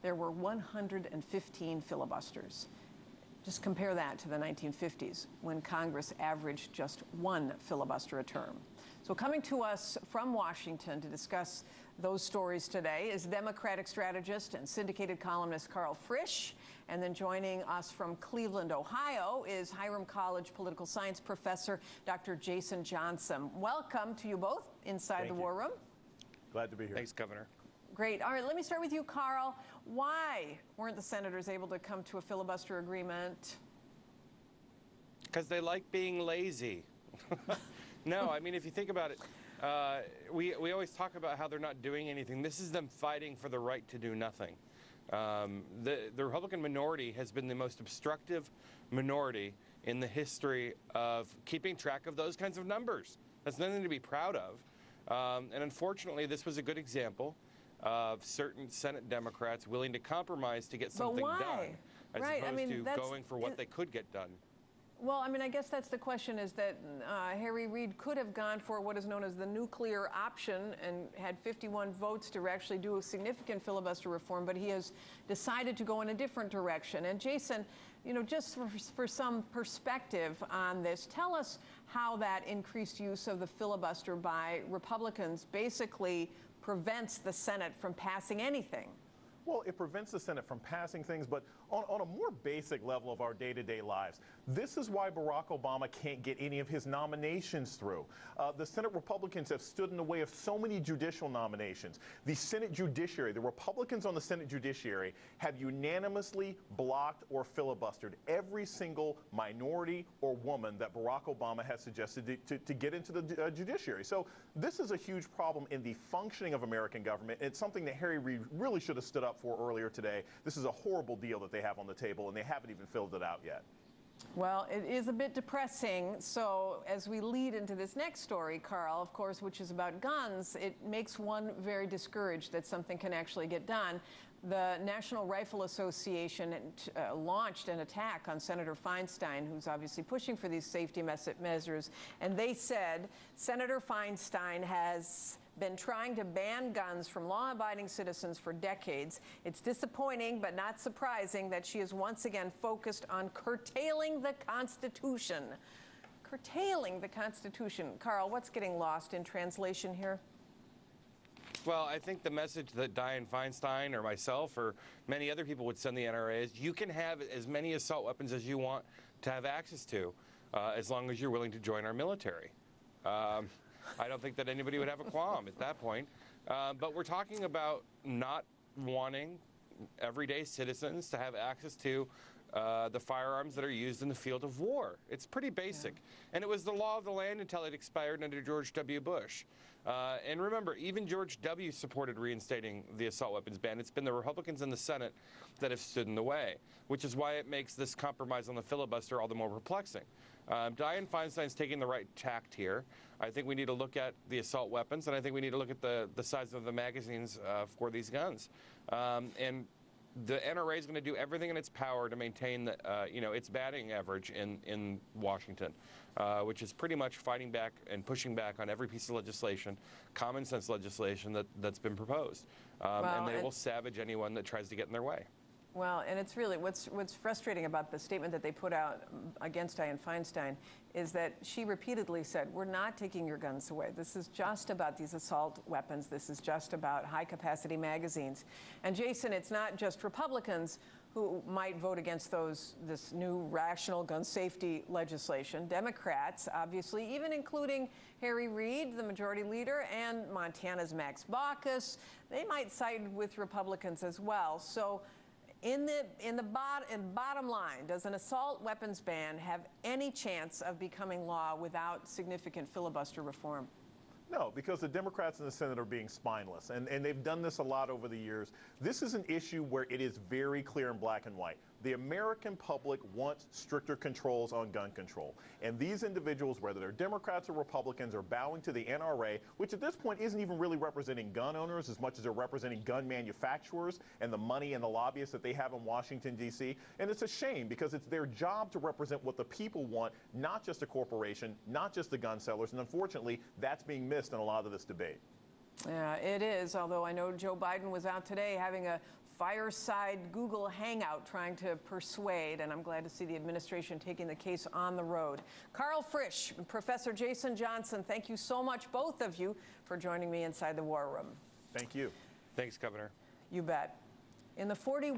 there were 115 filibusters. Just compare that to the 1950s, when Congress averaged just one filibuster a term. So coming to us from Washington to discuss those stories today is Democratic strategist and syndicated columnist Carl Frisch. And then joining us from Cleveland, Ohio, is Hiram College political science professor Dr. Jason Johnson. Welcome to you both inside the War Room. Glad to be here. Thanks, Governor. Great. All right, let me start with you, Carl. Why weren't the senators able to come to a filibuster agreement? Because they like being lazy. No, I mean, if you think about it, we always talk about how they're not doing anything. This is them fighting for the right to do nothing. The Republican minority has been the most obstructive minority in the history of keeping track of those kinds of numbers. That's nothing to be proud of. And unfortunately, this was a good example of certain Senate Democrats willing to compromise to get something done, as opposed to going for what they could get done. Well, I mean, I guess that's the question, is that Harry Reid could have gone for what is known as the nuclear option and had 51 votes to actually do a significant filibuster reform, but he has decided to go in a different direction. And Jason, you know, just for some perspective on this, tell us how that increased use of the filibuster by Republicans basically prevents the Senate from passing anything. Well, it prevents the Senate from passing things, but on a more basic level of our day-to-day lives, this is why Barack Obama can't get any of his nominations through. The Senate Republicans have stood in the way of so many judicial nominations. The Senate Judiciary, the Republicans on the Senate Judiciary, have unanimously blocked or filibustered every single minority or woman that Barack Obama has suggested to get into the judiciary. So this is a huge problem in the functioning of American government. It's something that Harry Reid really should have stood up for earlier today. This is a horrible deal that they have on the table, and they haven't even filled it out yet. Well, it is a bit depressing. So as we lead into this next story, Carl, of course, which is about guns, it makes one very discouraged that something can actually get done. The National Rifle Association launched an attack on Senator Feinstein, who's obviously pushing for these safety measures. And they said Senator Feinstein has been trying to ban guns from law-abiding citizens for decades. It's disappointing, but not surprising, that she is once again focused on curtailing the Constitution. Curtailing the Constitution. Carl, what's getting lost in translation here? Well, I think the message that Dianne Feinstein or myself or many other people would send the NRA is you can have as many assault weapons as you want to have access to, as long as you're willing to join our military. I don't think that anybody would have a qualm at that point. But we're talking about not wanting everyday citizens to have access to the firearms that are used in the field of war. It's pretty basic. Yeah. And it was the law of the land until it expired under George W. Bush. And remember, even George W. supported reinstating the assault weapons ban. It's been the Republicans in the Senate that have stood in the way, which is why it makes this compromise on the filibuster all the more perplexing. Dianne Feinstein's taking the right tact here. I think we need to look at the assault weapons, and I think we need to look at the size of the magazines for these guns. And the NRA is going to do everything in its power to maintain its batting average in Washington, which is pretty much fighting back and pushing back on every piece of legislation, common sense legislation that's been proposed. And they will savage anyone that tries to get in their way. Well, and it's really what's frustrating about the statement that they put out against Dianne Feinstein is that she repeatedly said, we're not taking your guns away. This is just about these assault weapons. This is just about high-capacity magazines. And, Jason, it's not just Republicans who might vote against this new rational gun safety legislation. Democrats, obviously, even including Harry Reid, the majority leader, and Montana's Max Baucus, they might side with Republicans as well. So in the bottom line, does an assault weapons ban have any chance of becoming law without significant filibuster reform? No, because the Democrats in the Senate are being spineless, and they've done this a lot over the years. This is an issue where it is very clear in black and white. The American public wants stricter controls on gun control. And these individuals, whether they're Democrats or Republicans, are bowing to the NRA, which at this point isn't even really representing gun owners as much as they're representing gun manufacturers and the money and the lobbyists that they have in Washington, D.C. And it's a shame because it's their job to represent what the people want, not just a corporation, not just the gun sellers. And unfortunately, that's being missed in a lot of this debate. Yeah, it is, although I know Joe Biden was out today having a fireside Google Hangout trying to persuade, and I'm glad to see the administration taking the case on the road. Carl Frisch, Professor Jason Johnson, thank you so much, both of you, for joining me inside the War Room. Thank you. Thanks, Governor. You bet. In the 40